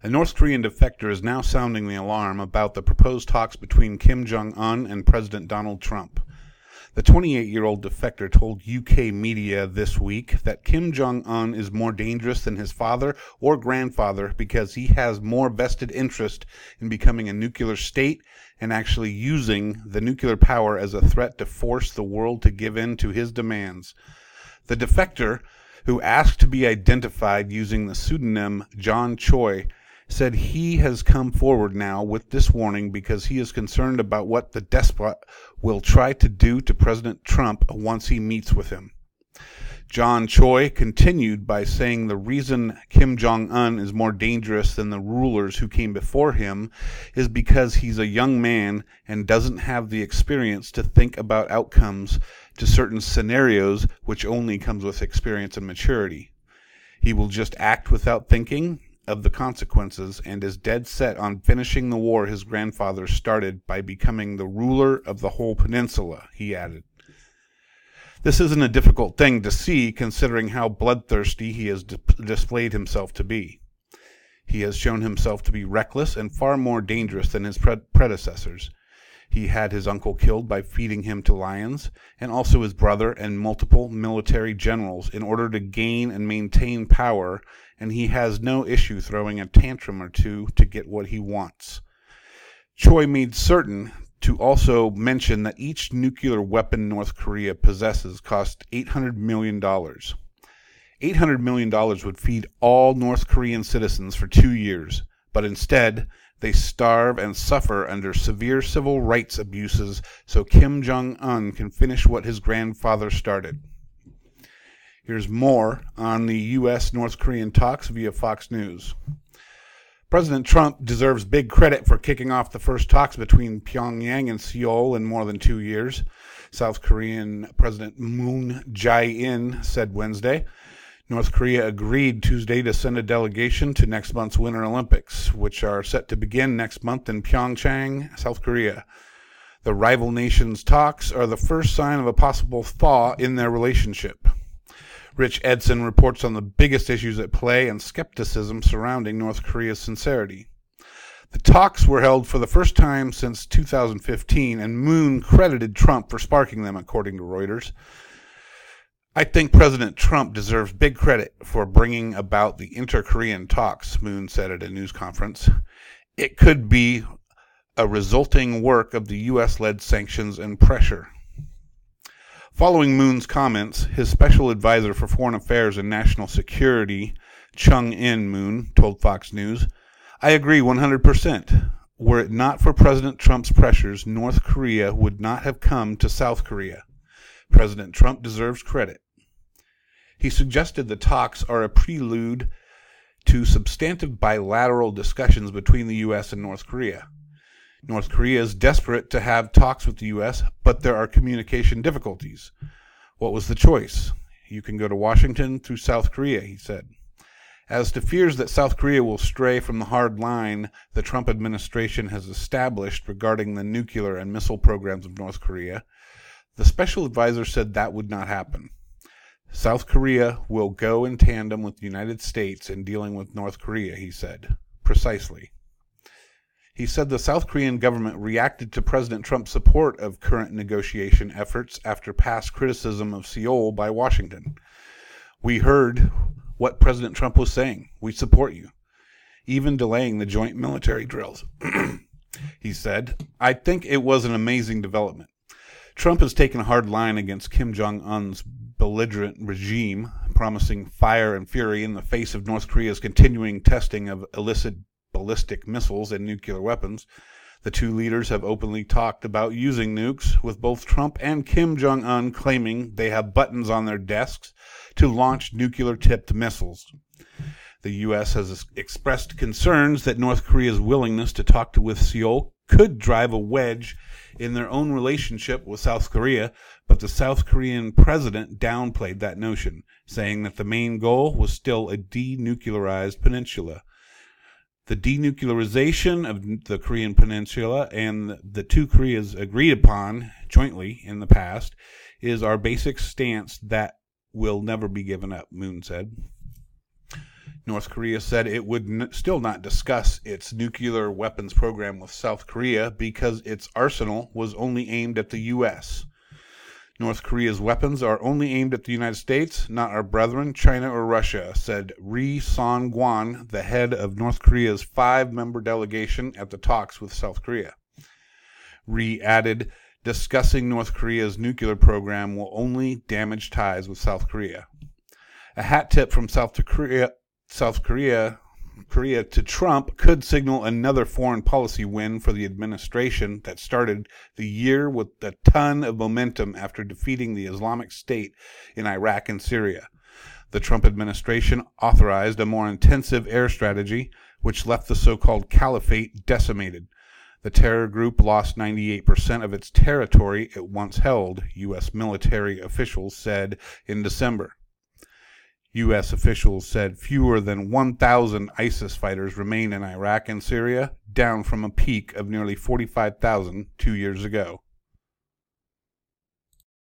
A North Korean defector is now sounding the alarm about the proposed talks between Kim Jong-un and President Donald Trump. The 28-year-old defector told UK media this week that Kim Jong-un is more dangerous than his father or grandfather because he has more vested interest in becoming a nuclear state and actually using the nuclear power as a threat to force the world to give in to his demands. The defector, who asked to be identified using the pseudonym John Choi, said he has come forward now with this warning because he is concerned about what the despot will try to do to President Trump once he meets with him. John Choi continued by saying the reason Kim Jong-un is more dangerous than the rulers who came before him is because he's a young man and doesn't have the experience to think about outcomes to certain scenarios, which only comes with experience and maturity. He will just act without thinking of the consequences and is dead set on finishing the war his grandfather started by becoming the ruler of the whole peninsula, he added. This isn't a difficult thing to see considering how bloodthirsty he has displayed himself to be. He has shown himself to be reckless and far more dangerous than his predecessors. He had his uncle killed by feeding him to lions, and also his brother and multiple military generals in order to gain and maintain power, and he has no issue throwing a tantrum or two to get what he wants. Choi made certain to also mention that each nuclear weapon North Korea possesses cost $800 million. $800 million would feed all North Korean citizens for 2 years, but instead they starve and suffer under severe civil rights abuses so Kim Jong-un can finish what his grandfather started. Here's more on the U.S.-North Korean talks via Fox News. President Trump deserves big credit for kicking off the first talks between Pyongyang and Seoul in more than 2 years, South Korean President Moon Jae-in said Wednesday. North Korea agreed Tuesday to send a delegation to next month's Winter Olympics, which are set to begin next month in Pyeongchang, South Korea. The rival nations' talks are the first sign of a possible thaw in their relationship. Rich Edson reports on the biggest issues at play and skepticism surrounding North Korea's sincerity. The talks were held for the first time since 2015, and Moon credited Trump for sparking them, according to Reuters. I think President Trump deserves big credit for bringing about the inter-Korean talks, Moon said at a news conference. It could be a resulting work of the U.S.-led sanctions and pressure. Following Moon's comments, his special advisor for foreign affairs and national security, Jong-un, Moon, told Fox News, I agree 100%. Were it not for President Trump's pressures, North Korea would not have come to South Korea. President Trump deserves credit. He suggested the talks are a prelude to substantive bilateral discussions between the U.S. and North Korea. North Korea is desperate to have talks with the U.S., but there are communication difficulties. What was the choice? You can go to Washington through South Korea, he said. As to fears that South Korea will stray from the hard line the Trump administration has established regarding the nuclear and missile programs of North Korea, the special advisor said that would not happen. South Korea will go in tandem with the United States in dealing with North Korea, he said. Precisely. He said the South Korean government reacted to President Trump's support of current negotiation efforts after past criticism of Seoul by Washington. We heard what President Trump was saying. We support you. Even delaying the joint military drills. He said, I think it was an amazing development. Trump has taken a hard line against Kim Jong-un's belligerent regime, promising fire and fury in the face of North Korea's continuing testing of illicit ballistic missiles and nuclear weapons. The two leaders have openly talked about using nukes, with both Trump and Kim Jong-un claiming they have buttons on their desks to launch nuclear-tipped missiles. The U.S. has expressed concerns that North Korea's willingness to talk with Seoul could drive a wedge in their own relationship with South Korea, but the South Korean president downplayed that notion, saying that the main goal was still a denuclearized peninsula. The denuclearization of the Korean peninsula and the two Koreas agreed upon jointly in the past is our basic stance that will never be given up, Moon said. North Korea said it would still not discuss its nuclear weapons program with South Korea because its arsenal was only aimed at the U.S. North Korea's weapons are only aimed at the United States, not our brethren, China or Russia, said Ri Son-gwan, the head of North Korea's 5-member delegation at the talks with South Korea. Ri added, discussing North Korea's nuclear program will only damage ties with South Korea. A hat tip from South Korea to Trump could signal another foreign policy win for the administration that started the year with a ton of momentum after defeating the Islamic State in Iraq and Syria. The Trump administration authorized a more intensive air strategy, which left the so-called caliphate decimated. The terror group lost 98% of its territory it once held, U.S. military officials said in December. U.S. officials said fewer than 1,000 ISIS fighters remain in Iraq and Syria, down from a peak of nearly 45,000 2 years ago.